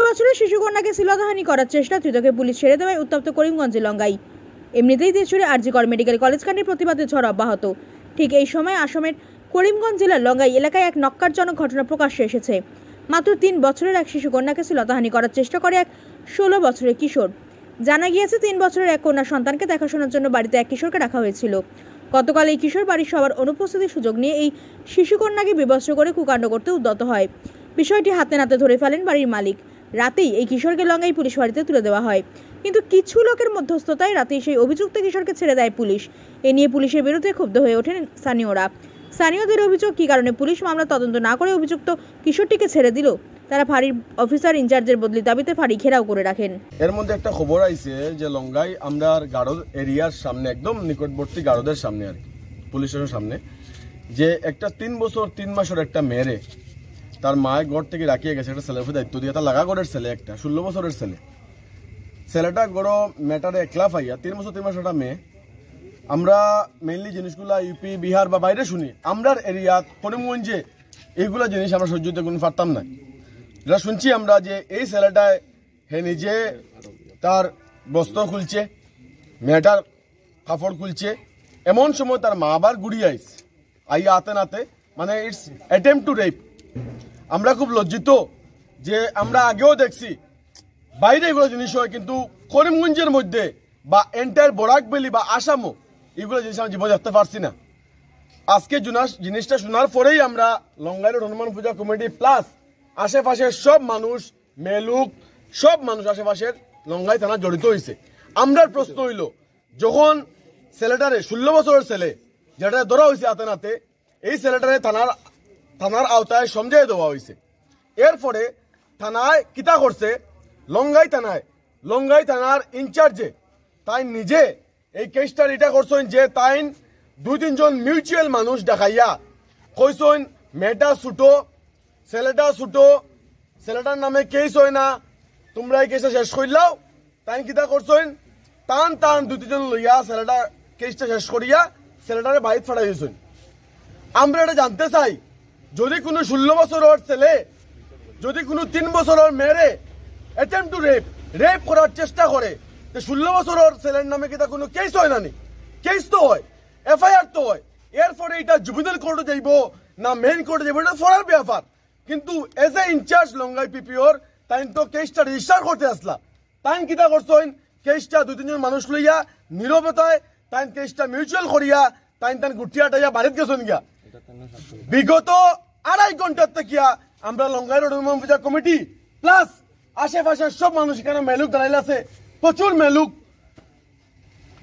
বছরের শিশুকন্যাকে শ্লীলতাহানি করার চেষ্টা, ধৃতকে পুলিশ ছেড়ে দেওয়ায় উত্তপ্ত করিমগঞ্জের লঙ্গাই। এমনিতেই দেশজুড়ে আরজিকর মেডিকেল কলেজ কাণ্ডের প্রতিবাদে ঝড় অব্যাহত। ঠিক এই সময় আসামের করিমগঞ্জ জেলার লঙ্গাই এলাকায় এক নক্কারজনক ঘটনা প্রকাশ্যে এসেছে। মাত্র 3 বছরের এক শিশুকন্যাকে শ্লীলতাহানি করার চেষ্টা করে এক 16 বছরের কিশোর। জানা গিয়েছে 3 বছরের এক কন্যা সন্তানকে দেখাশোনার জন্য বাড়িতে এক কিশোরকে রাখা হয়েছিল। গতকাল এই কিশোর বাড়ির সবার অনুপস্থিতির সুযোগ নিয়ে এই শিশুকন্যাকে বিবস্ত্র করে কুকাণ্ড করতে উদ্যত হয়। বিষয়টি হাতে নাতে ধরে ফেলেন বাড়ির মালিক। রাতেই এই কিশোরকে লঙ্গাই পুলিশ বাড়িতে তুলে দেওয়া হয়, কিন্তু কিছু লোকের মধ্যস্থতায় রাতেই সেই অভিযুক্ত কিশোরকে ছেড়ে দেয় পুলিশ। এ নিয়ে পুলিশের বিরুদ্ধে ক্ষুব্ধ হয়ে ওঠেন স্থানীয়রা। স্থানীয়দের অভিযোগ, কী কারণে পুলিশ মামলা তদন্ত না করে অভিযুক্ত কিশোরটিকে ছেড়ে দিল। তারা ফাঁড়ির অফিসার ইনচার্জের বদলি দাবিতে ফাঁড়ি ঘেরাও করে রাখেন। এর মধ্যে একটা খবর আইছে যে লঙ্গাই আমরা গারদ এরিয়ার সামনে, একদম নিকটবর্তী গারদের সামনে আর কি, পুলিশের সামনে, যে একটা 3 বছর 3 মাসের একটা মেয়েরে তার মায়ের ঘর থেকে রাখিয়ে গেছে। একটা ছেলের দায়িত্ব দিয়ে, তার লাগা ঘরের ছেলে, একটা 16 বছরের ছেলে। ছেলেটা গড় মেটারে একলা পাইয়া 3 বছর 3 মাস একটা মেয়ে। আমরা মেইনলি জিনিসগুলা ইউপি বিহার বা বাইরে শুনি, আমরার এরিয়াত করিমগঞ্জে এইগুলা জিনিস আমরা সহ্য করতে কোনো পারতাম না। যেটা শুনছি আমরা যে এই ছেলেটায় হে নিজে তার বস্ত্র খুলছে, মেয়েটার কাপড় খুলছে, এমন সময় তার মা আবার গুড়িয়ে আইছে, আইয়া আতে নাতে, মানে ইটস অ্যাটেম্প টু রেপ। আমরা খুব লজ্জিত যে আমরা আগেও দেখছি বাইরে এগুলো জিনিস হয়, কিন্তু করিমগঞ্জের মধ্যে বা এন্টায়ার বরাক ভ্যালি বা আসামও এগুলো জিনিস আমরা জীবন দেখতে পারছি না। আজকে জিনিসটা শোনার পরেই আমরা লঙ্গাইয়ের হনুমান পূজা কমিটি প্লাস আশেপাশের সব মানুষ, মেলুক সব মানুষ আশেপাশের লঙ্গাই থানা জড়িত হয়েছে। আমরার প্রশ্ন হইল, যখন ছেলেটারে 16 বছরের ছেলে যেটা ধরা হয়েছে হাতে নাতে, এই ছেলেটারে থানার আওতায় সমঝাই দেওয়া হয়েছে। এরপরে থানায় কিতা করছে, লঙ্গাই থানার ইনচার্জে তাই নিজে এই কেসটা এটা করছেন যে তাই 2-3 জন মিউচুয়াল মানুষ দেখাইয়া কইছেন মেয়েটা ছুটো, ছেলেটা ছুটো, ছেলেটার নামে কেস হয় না, তোমরা এই কেসটা শেষ করলাও। তাই কিতা করছেন, টান 2-3 জন লইয়া ছেলেটা কেসটা শেষ করিয়া ছেলেটারে বাইরে ফাড়াই দিয়েছেন। আমরা এটা জানতে চাই, যদি কোনো 16 বছরের ছেলে, যদি কোনো 3 বছরের মেয়েরে অ্যাটেম্প টু রেপ করার চেষ্টা করে, 16 বছরের ছেলের নামে কি তা কোনো কেস হয় না? কেস তো হয়, এফআইআর তো হয়। এরপরে এটা জুবিনাল কোর্টে যাইব না মেইন কোর্টে যাইব, এটা ফরার ব্যাপার। কিন্তু এজ এ ইনচার্জ লঙ্গাই পিপিওর তাই তো কেসটা রেজিস্টার করতে আসলা। তাই কিতা করছেন, কেসটা 2-3 জন মানুষ লইয়া নীরবতায় তাই কেসটা মিউচুয়াল করিয়া তাই গুটিয়াটাইয়া বাড়িতে গেছেন গিয়া। বিগত 2.5 ঘন্টার থেকে আমরা লঙ্গাইয়ের হনুমান পূজা কমিটি প্লাস আশেপাশের সব মানুষ, এখানে মেলুক দাঁড়াইলে আছে, প্রচুর মেলুক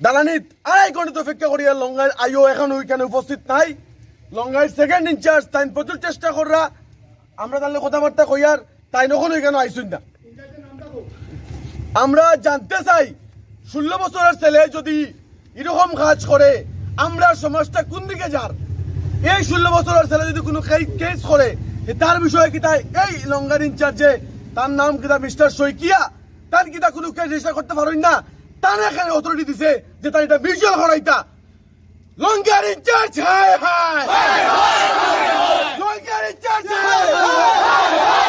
দালানিত 2.5 ঘন্টা অপেক্ষা করিয়া লঙ্গাইয়ের আইও এখন ওইখানে উপস্থিত নাই। লঙ্গাইয়ের সেকেন্ড ইনচার্জ তাই প্রচুর চেষ্টা করা, আমরা তাহলে কথাবার্তা কইয়ার তাই নখন ওইখানে আইসুন না। আমরা জানতে চাই, 16 বছরের ছেলে যদি এরকম কাজ করে, আমরা সমাজটা কোন দিকে যার? এই 16 বছরের ছেলে যদি কোনো কেস করে, তার বিষয়ে কি তাই এই লঙ্গার ইনচার্জে, তার নাম কিতা মিস্টার শইকিয়া, তার কিতা কোনো কেস রেজিস্টার করতে পারেন না? তার এখানে অথরিটি দিছে যে তার এটা মিউচুয়াল করাইতা। লঙ্গার ইনচার্জ হায় হায়, লঙ্গার ইনচার্জ হায় হায়।